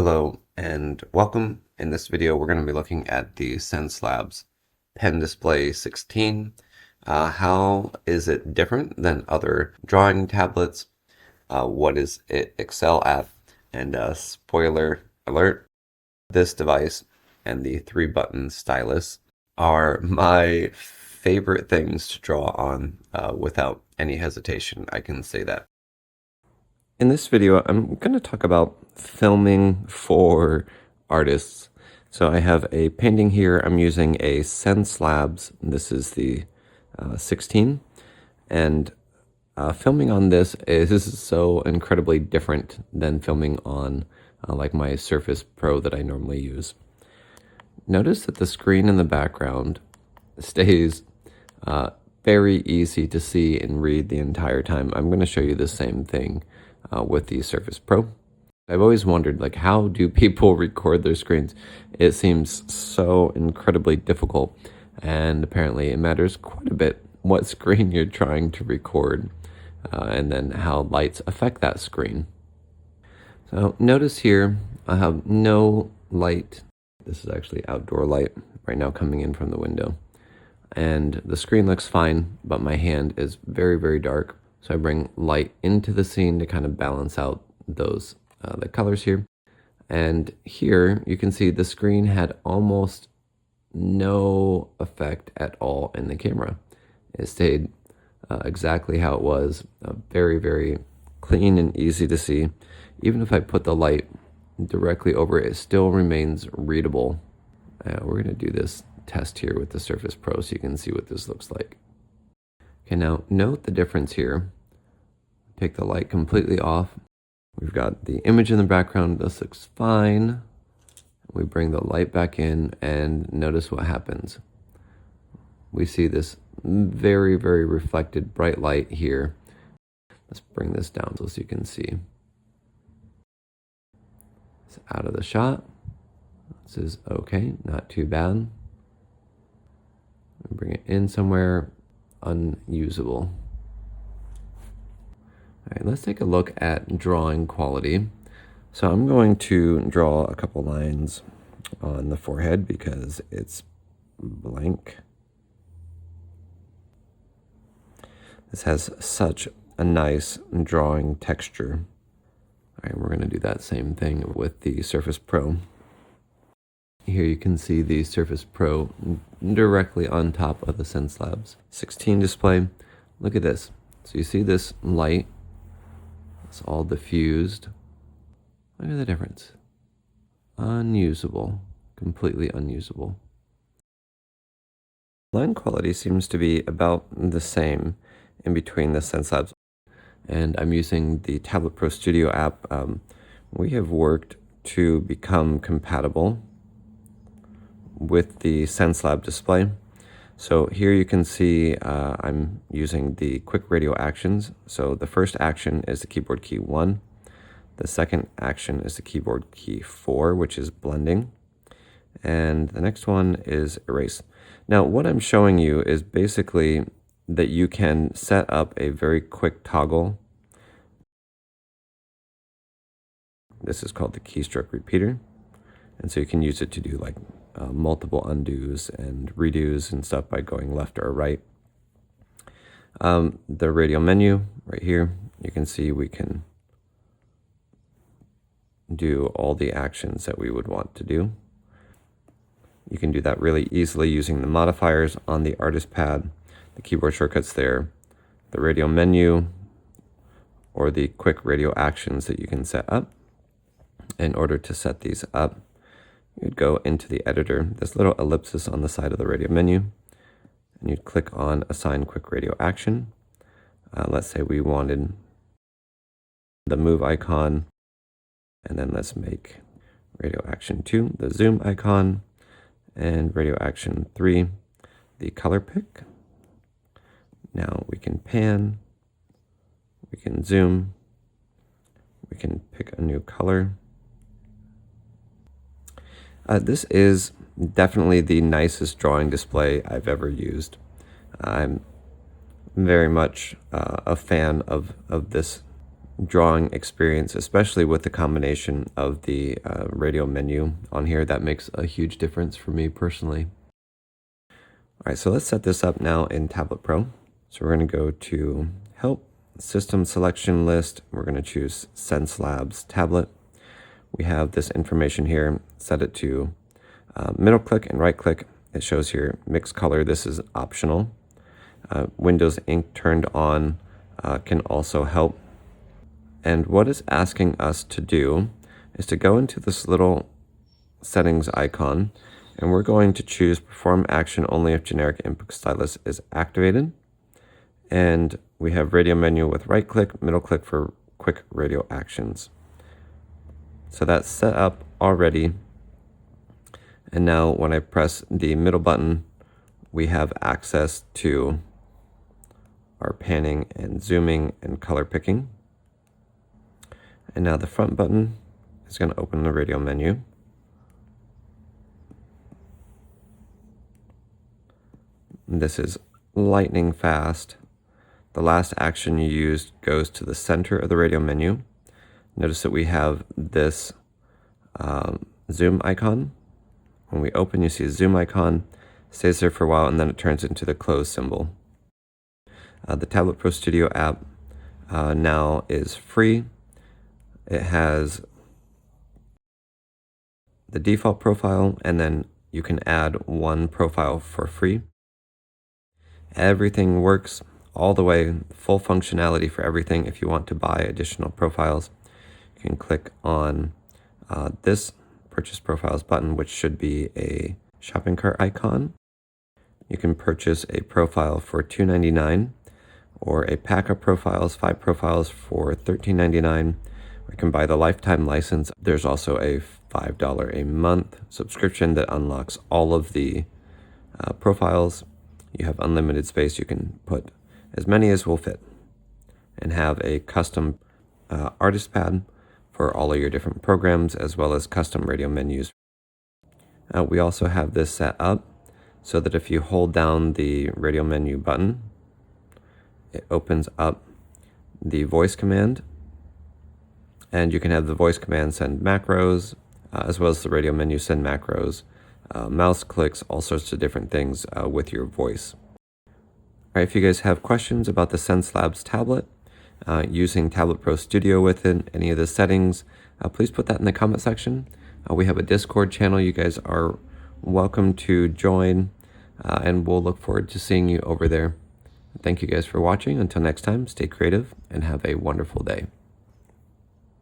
Hello and welcome. In this video, we're going to be looking at the Xencelabs Pen Display 16. How is it different than other drawing tablets? What is it excel at? And spoiler alert, this device and the 3-button stylus are my favorite things to draw on without any hesitation. I can say that. In this video, I'm going to talk about filming for artists. So I have a painting here. I'm using a Xencelabs. This is the 16. And filming on this is so incredibly different than filming on like my Surface Pro that I normally use. Notice that the screen in the background stays very easy to see and read the entire time. I'm going to show you the same thing with the Surface Pro. I've always wondered, like, how do people record their screens? It seems so incredibly difficult, and apparently it matters quite a bit what screen you're trying to record, and then how lights affect that screen. So notice here, I have no light. This is actually outdoor light right now coming in from the window. And the screen looks fine, but my hand is very, very dark. So I bring light into the scene to kind of balance out those the colors here. And here you can see the screen had almost no effect at all in the camera. It stayed exactly how it was, very, very clean and easy to see. Even if I put the light directly over it, it still remains readable. We're going to do this test here with the Surface Pro so you can see what this looks like. Okay, now note the difference here. Take the light completely off. We've got the image in the background. This looks fine. We bring the light back in and notice what happens. We see this very, very reflected bright light here. Let's bring this down so you can see. It's out of the shot. This is okay, not too bad. Bring it in somewhere unusable. All right, let's take a look at drawing quality. So I'm going to draw a couple lines on the forehead because it's blank. This has such a nice drawing texture. All right, we're going to do that same thing with the Surface Pro. Here you can see the Surface Pro directly on top of the Xencelabs 16 display. Look at this. So you see this light. It's all diffused. Look at the difference. Unusable. Completely unusable. Line quality seems to be about the same in between the Xencelabs. And I'm using the Tablet Pro Studio app. We have worked to become compatible with the Xencelab display. So here you can see I'm using the quick radio actions. So the first action is the keyboard key 1. The second action is the keyboard key 4, which is blending. And the next one is erase. Now what I'm showing you is basically that you can set up a very quick toggle. This is called the keystroke repeater. And so you can use it to do like multiple undos and redos and stuff by going left or right. The radio menu right here, you can see we can do all the actions that we would want to do. You can do that really easily using the modifiers on the artist pad, the keyboard shortcuts there, the radio menu, or the quick radio actions that you can set up. In order to set these up, you'd go into the editor, this little ellipsis on the side of the radio menu, and you'd click on Assign Quick Radio Action. Let's say we wanted the move icon, and then let's make Radio Action 2 the zoom icon, and Radio Action 3 the color pick. Now we can pan, we can zoom, we can pick a new color. This is definitely the nicest drawing display I've ever used. I'm very much a fan of this drawing experience, especially with the combination of the radio menu on here. That makes a huge difference for me personally. All right, so let's set this up now in Tablet Pro. So we're going to go to Help, System Selection List. We're going to choose Xencelabs Tablet. We have this information here. Set it to middle click and right click. It shows here mix color. This is optional. Windows ink turned on can also help. And what it's asking us to do is to go into this little settings icon, and we're going to choose perform action only if generic input stylus is activated. And we have radio menu with right click, middle click for quick radio actions. So that's set up already. And now when I press the middle button, we have access to our panning and zooming and color picking. And now the front button is going to open the radio menu. This is lightning fast. The last action you used goes to the center of the radio menu. Notice that we have this zoom icon. When we open, you see a zoom icon, stays there for a while, and then it turns into the close symbol. The Tablet Pro Studio app now is free. It has the default profile, and then you can add one profile for free. Everything works all the way, full functionality for everything. If you want to buy additional profiles, you can click on this Purchase Profiles button, which should be a shopping cart icon. You can purchase a profile for $2.99 or a pack of profiles, 5 profiles for $13.99. Or you can buy the lifetime license. There's also a $5 a month subscription that unlocks all of the profiles. You have unlimited space. You can put as many as will fit and have a custom artist pad for all of your different programs, as well as custom radio menus. We also have this set up so that if you hold down the radio menu button, it opens up the voice command, and you can have the voice command send macros, as well as the radio menu send macros, mouse clicks, all sorts of different things with your voice. All right, if you guys have questions about the Xencelabs tablet, using Tablet Pro Studio with it, any of the settings, please put that in the comment section. We have a Discord channel. You guys are welcome to join, and we'll look forward to seeing you over there. Thank you guys for watching. Until next time, stay creative and have a wonderful day.